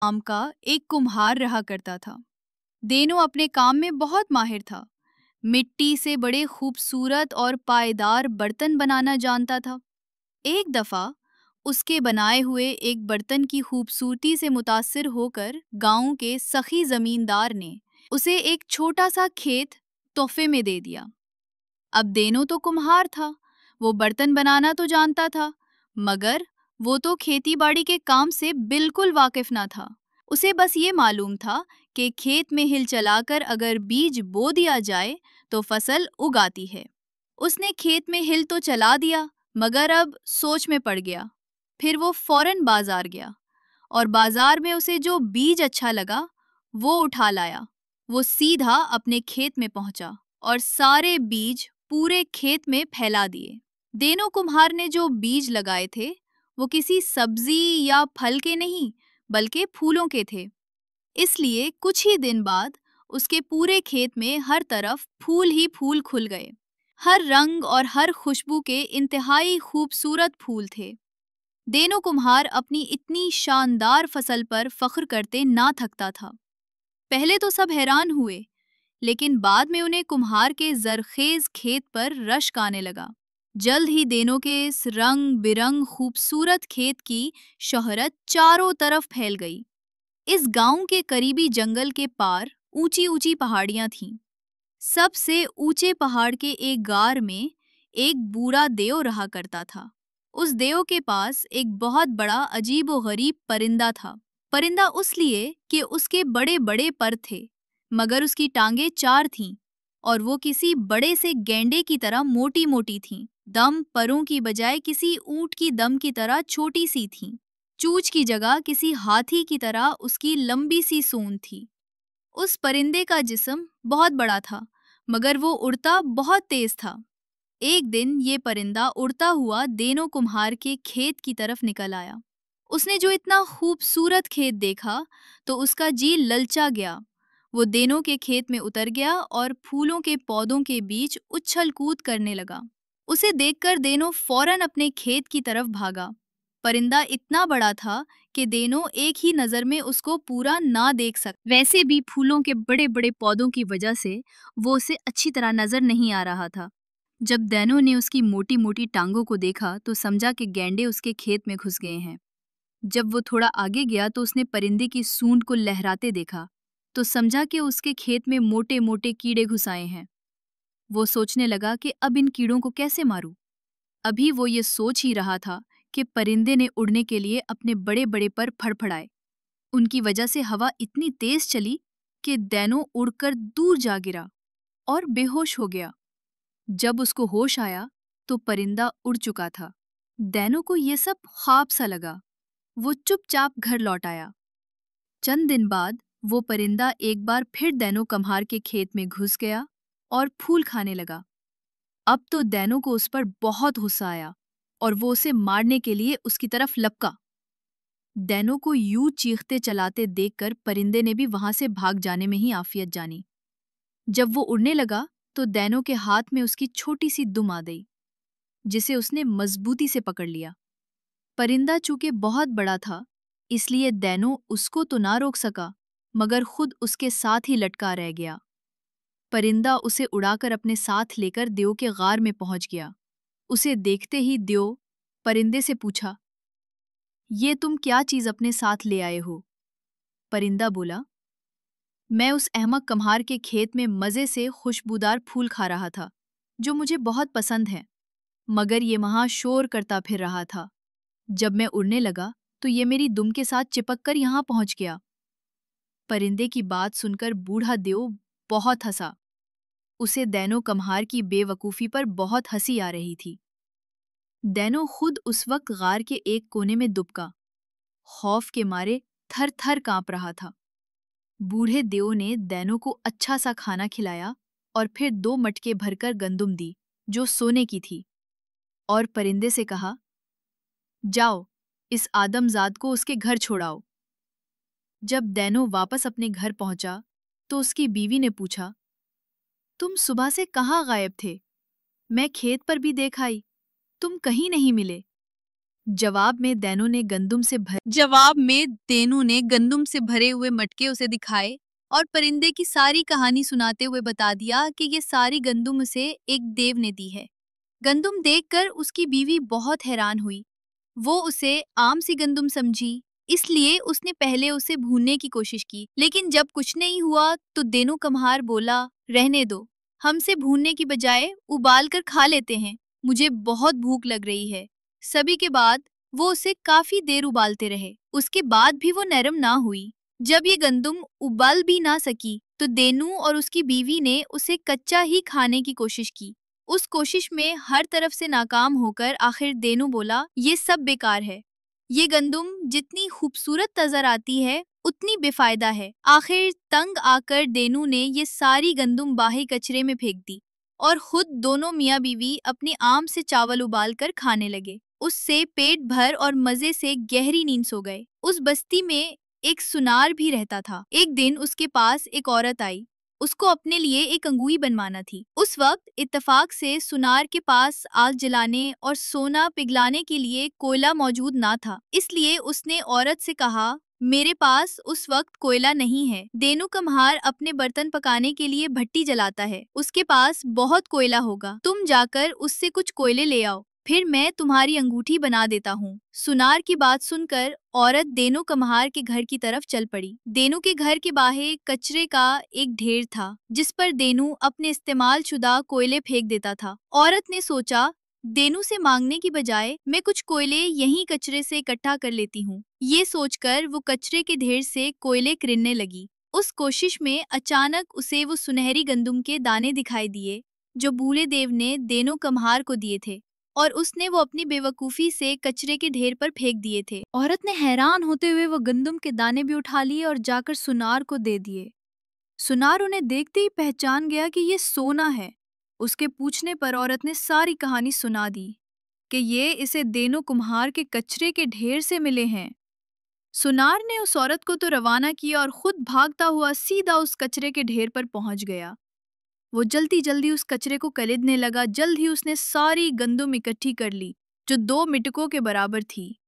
नाम का एक कुम्हार रहा करता था। देनो अपने काम में बहुत माहिर था। मिट्टी से बड़े खूबसूरत और पायदार बर्तन बनाना जानता था। एक दफा उसके बनाए हुए एक बर्तन की खूबसूरती से मुतासिर होकर गांव के सखी जमींदार ने उसे एक छोटा सा खेत तोहफे में दे दिया। अब देनो तो कुम्हार था, वो बर्तन बनाना तो जानता था, मगर वो तो खेती बाड़ी के काम से बिल्कुल वाकिफ ना था। उसे बस ये मालूम था कि खेत में हिल चलाकर अगर बीज बो दिया जाए तो फसल उग आती है। उसने खेत में हिल तो चला दिया, मगर अब सोच में पड़ गया। फिर वो फौरन बाजार गया और बाजार में उसे जो बीज अच्छा लगा वो उठा लाया। वो सीधा अपने खेत में पहुंचा और सारे बीज पूरे खेत में फैला दिए। देनो कुम्हार ने जो बीज लगाए थे वो किसी सब्जी या फल के नहीं, बल्कि फूलों के थे। इसलिए कुछ ही दिन बाद उसके पूरे खेत में हर तरफ फूल ही फूल खुल गए। हर रंग और हर खुशबू के इंतहाई खूबसूरत फूल थे। देनो कुम्हार अपनी इतनी शानदार फसल पर फख्र करते ना थकता था। पहले तो सब हैरान हुए, लेकिन बाद में उन्हें कुम्हार के जरखेज खेत पर रश्क आने लगा। जल्द ही देनो के इस रंग बिरंग खूबसूरत खेत की शोहरत चारों तरफ फैल गई। इस गांव के करीबी जंगल के पार ऊंची ऊंची पहाड़ियां थीं। सबसे ऊंचे पहाड़ के एक गार में एक बूढ़ा देव रहा करता था। उस देव के पास एक बहुत बड़ा अजीब व गरीब परिंदा था। परिंदा उसलिए कि उसके बड़े बड़े पर थे, मगर उसकी टांगें चार थीं और वो किसी बड़े से गैंडे की तरह मोटी मोटी थीं। दम परों की बजाय किसी ऊंट की दम की तरह छोटी सी थीं। चूंच की जगह किसी हाथी की तरह उसकी लंबी सी सूंड थी। उस परिंदे का जिस्म बहुत बड़ा था, मगर वो उड़ता बहुत तेज था। एक दिन ये परिंदा उड़ता हुआ देनो कुम्हार के खेत की तरफ निकल आया। उसने जो इतना खूबसूरत खेत देखा तो उसका जी ललचा गया। वो देनो के खेत में उतर गया और फूलों के पौधों के बीच उछल कूद करने लगा। उसे देखकर देनो फौरन अपने खेत की तरफ भागा। परिंदा इतना बड़ा था कि देनो एक ही नज़र में उसको पूरा ना देख सका। वैसे भी फूलों के बड़े बड़े पौधों की वजह से वो उसे अच्छी तरह नजर नहीं आ रहा था। जब देनो ने उसकी मोटी मोटी टांगों को देखा तो समझा कि गैंडे उसके खेत में घुस गए हैं। जब वो थोड़ा आगे गया तो उसने परिंदे की सूंड को लहराते देखा तो समझा कि उसके खेत में मोटे मोटे कीड़े घुस आए हैं। वो सोचने लगा कि अब इन कीड़ों को कैसे मारूं। अभी वो ये सोच ही रहा था कि परिंदे ने उड़ने के लिए अपने बड़े बड़े पर फड़फड़ाए। उनकी वजह से हवा इतनी तेज चली कि देनो उड़कर दूर जा गिरा और बेहोश हो गया। जब उसको होश आया तो परिंदा उड़ चुका था। देनो को ये सब ख्वाब सा लगा। वो चुपचाप घर लौट आया। चंद दिन बाद वो परिंदा एक बार फिर देनो कम्हार के खेत में घुस गया और फूल खाने लगा। अब तो देनो को उस पर बहुत गुस्सा आया और वो उसे मारने के लिए उसकी तरफ लपका। देनो को यूं चीखते चलाते देखकर परिंदे ने भी वहां से भाग जाने में ही आफियत जानी। जब वो उड़ने लगा तो देनो के हाथ में उसकी छोटी सी दुम आ गई, जिसे उसने मजबूती से पकड़ लिया। परिंदा चूंकि बहुत बड़ा था, इसलिए देनो उसको तो ना रोक सका, मगर खुद उसके साथ ही लटका रह गया। परिंदा उसे उड़ाकर अपने साथ लेकर देव के गार में पहुंच गया। उसे देखते ही देव परिंदे से पूछा, ये तुम क्या चीज अपने साथ ले आए हो? परिंदा बोला, मैं उस अहमक कम्हार के खेत में मजे से खुशबूदार फूल खा रहा था, जो मुझे बहुत पसंद है, मगर ये वहां शोर करता फिर रहा था। जब मैं उड़ने लगा तो ये मेरी दुम के साथ चिपक कर यहाँ पहुंच गया। परिंदे की बात सुनकर बूढ़ा देव बहुत हंसा। उसे देनो कम्हार की बेवकूफ़ी पर बहुत हंसी आ रही थी। देनो खुद उस वक्त गार के एक कोने में दुबका, खौफ के मारे थर थर कांप रहा था। बूढ़े देव ने देनो को अच्छा सा खाना खिलाया और फिर 2 मटके भरकर गंदुम दी, जो सोने की थी, और परिंदे से कहा, जाओ, इस आदमजाद को उसके घर छोड़ाओ। जब देनो वापस अपने घर पहुंचा तो उसकी बीवी ने पूछा, तुम सुबह से कहाँ गायब थे? मैं खेत पर भी देख आई, तुम कहीं नहीं मिले। जवाब में देनू ने गंदुम से भरे हुए मटके उसे दिखाए और परिंदे की सारी कहानी सुनाते हुए बता दिया कि ये सारी गंदुम उसे एक देव ने दी है। गंदुम देखकर उसकी बीवी बहुत हैरान हुई। वो उसे आम सी गंदुम समझी, इसलिए उसने पहले उसे भूनने की कोशिश की, लेकिन जब कुछ नहीं हुआ तो देनू कम्हार बोला, रहने दो, हमसे भूनने की बजाय उबाल कर खा लेते हैं, मुझे बहुत भूख लग रही है। सभी के बाद वो उसे काफी देर उबालते रहे, उसके बाद भी वो नरम ना हुई। जब ये गंदुम उबाल भी ना सकी तो देनू और उसकी बीवी ने उसे कच्चा ही खाने की कोशिश की। उस कोशिश में हर तरफ से नाकाम होकर आखिर देनू बोला, ये सब बेकार है। ये गंदुम जितनी खूबसूरत नजर आती है उतनी बेफायदा है। आखिर तंग आकर देनू ने ये सारी गंदुम बाही कचरे में फेंक दी और खुद दोनों मियाँ बीवी अपने आम से चावल उबाल कर खाने लगे। उससे पेट भर और मजे से गहरी नींद सो गए। उस बस्ती में एक सुनार भी रहता था। एक दिन उसके पास एक औरत आई। उसको अपने लिए एक अंगूठी बनवाना थी। उस वक्त इत्तेफाक से सुनार के पास आग जलाने और सोना पिघलाने के लिए कोयला मौजूद ना था, इसलिए उसने औरत से कहा, मेरे पास उस वक्त कोयला नहीं है। देनू कम्हार अपने बर्तन पकाने के लिए भट्टी जलाता है, उसके पास बहुत कोयला होगा, तुम जाकर उससे कुछ कोयले ले आओ, फिर मैं तुम्हारी अंगूठी बना देता हूँ। सुनार की बात सुनकर औरत देनू कम्हार के घर की तरफ चल पड़ी। देनू के घर के बाहर कचरे का एक ढेर था, जिस पर देनू अपने इस्तेमाल शुदा कोयले फेंक देता था। औरत ने सोचा, देनू से मांगने की बजाय मैं कुछ कोयले यहीं कचरे से इकट्ठा कर लेती हूँ। ये सोचकर वो कचरे के ढेर से कोयले किरने लगी। उस कोशिश में अचानक उसे वो सुनहरी गंदुम के दाने दिखाई दिए जो बूढ़े देव ने देनू कम्हार को दिए थे, और उसने वो अपनी बेवकूफ़ी से कचरे के ढेर पर फेंक दिए थे। औरत ने हैरान होते हुए वो गंदुम के दाने भी उठा लिए और जाकर सुनार को दे दिए। सुनार उन्हें देखते ही पहचान गया कि ये सोना है। उसके पूछने पर औरत ने सारी कहानी सुना दी कि ये इसे देनू कुम्हार के कचरे के ढेर से मिले हैं। सुनार ने उस औरत को तो रवाना किया और खुद भागता हुआ सीधा उस कचरे के ढेर पर पहुंच गया। वो जल्दी जल्दी उस कचरे को कलीदने लगा। जल्द ही उसने सारी गंदुम इकट्ठी कर ली जो 2 मिटकों के बराबर थी।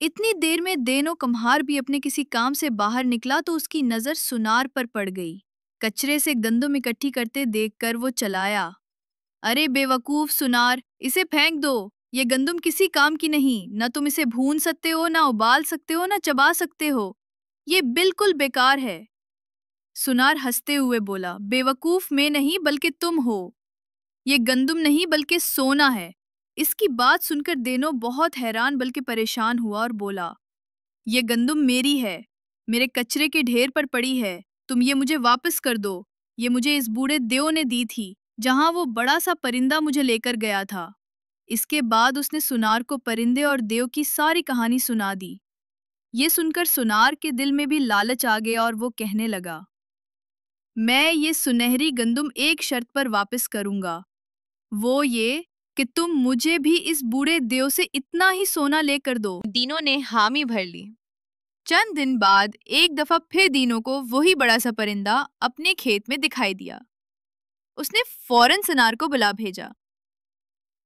इतनी देर में देनो कम्हार भी अपने किसी काम से बाहर निकला तो उसकी नजर सुनार पर पड़ गई। कचरे से गंदुम इकट्ठी करते देखकर वो चलाया, अरे बेवकूफ सुनार, इसे फेंक दो, ये गंदुम किसी काम की नहीं, न तुम इसे भून सकते हो, न उबाल सकते हो, न चबा सकते हो, ये बिल्कुल बेकार है। सुनार हंसते हुए बोला, बेवकूफ मैं नहीं बल्कि तुम हो, ये गंदुम नहीं बल्कि सोना है। इसकी बात सुनकर देनो बहुत हैरान बल्कि परेशान हुआ और बोला, ये गंदुम मेरी है, मेरे कचरे के ढेर पर पड़ी है, तुम ये मुझे वापस कर दो। ये मुझे इस बूढ़े देव ने दी थी, जहां वो बड़ा सा परिंदा मुझे लेकर गया था। इसके बाद उसने सुनार को परिंदे और देव की सारी कहानी सुना दी। ये सुनकर सुनार के दिल में भी लालच आ गया और वो कहने लगा, मैं ये सुनहरी गंदुम एक शर्त पर वापस करूंगा, वो ये कि तुम मुझे भी इस बूढ़े देव से इतना ही सोना लेकर दो। दीनों ने हामी भर ली। चंद दिन बाद एक दफा फिर दीनों को वही बड़ा सा परिंदा अपने खेत में दिखाई दिया। उसने फौरन सुनार को बुला भेजा।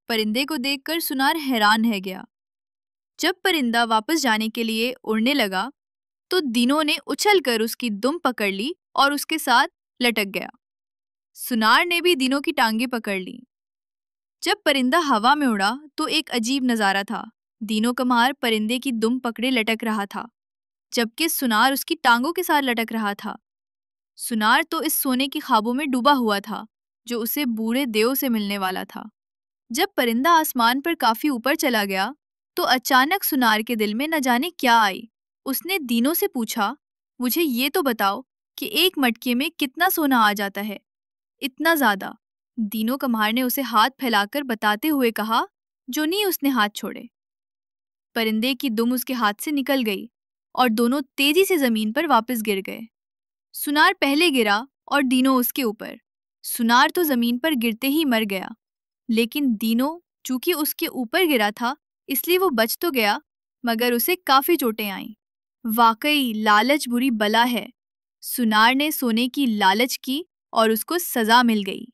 परिंदे को देखकर सुनार हैरान रह गया। जब परिंदा वापस जाने के लिए उड़ने लगा तो दीनों ने उछलकर उसकी दुम पकड़ ली और उसके साथ लटक गया। सुनार ने भी दीनों की टांगे पकड़ ली। जब परिंदा हवा में उड़ा तो एक अजीब नजारा था। दीनों कम्हार परिंदे की दुम पकड़े लटक रहा था, जबकि सुनार उसकी टांगों के साथ लटक रहा था। सुनार तो इस सोने की ख्वाबों में डूबा हुआ था जो उसे बूढ़े देव से मिलने वाला था। जब परिंदा आसमान पर काफी ऊपर चला गया तो अचानक सुनार के दिल में न जाने क्या आई। उसने दीनों से पूछा, मुझे ये तो बताओ कि एक मटके में कितना सोना आ जाता है? इतना ज्यादा। दीनों कम्हार ने उसे हाथ फैलाकर बताते हुए कहा, जो नहीं उसने हाथ छोड़े। परिंदे की दुम उसके हाथ से निकल गई और दोनों तेजी से जमीन पर वापस गिर गए। सुनार पहले गिरा और दीनों उसके ऊपर। सुनार तो जमीन पर गिरते ही मर गया, लेकिन दीनों चूंकि उसके ऊपर गिरा था इसलिए वो बच तो गया, मगर उसे काफी चोटें आईं। वाकई लालच बुरी बला है। सुनार ने सोने की लालच की और उसको सजा मिल गई।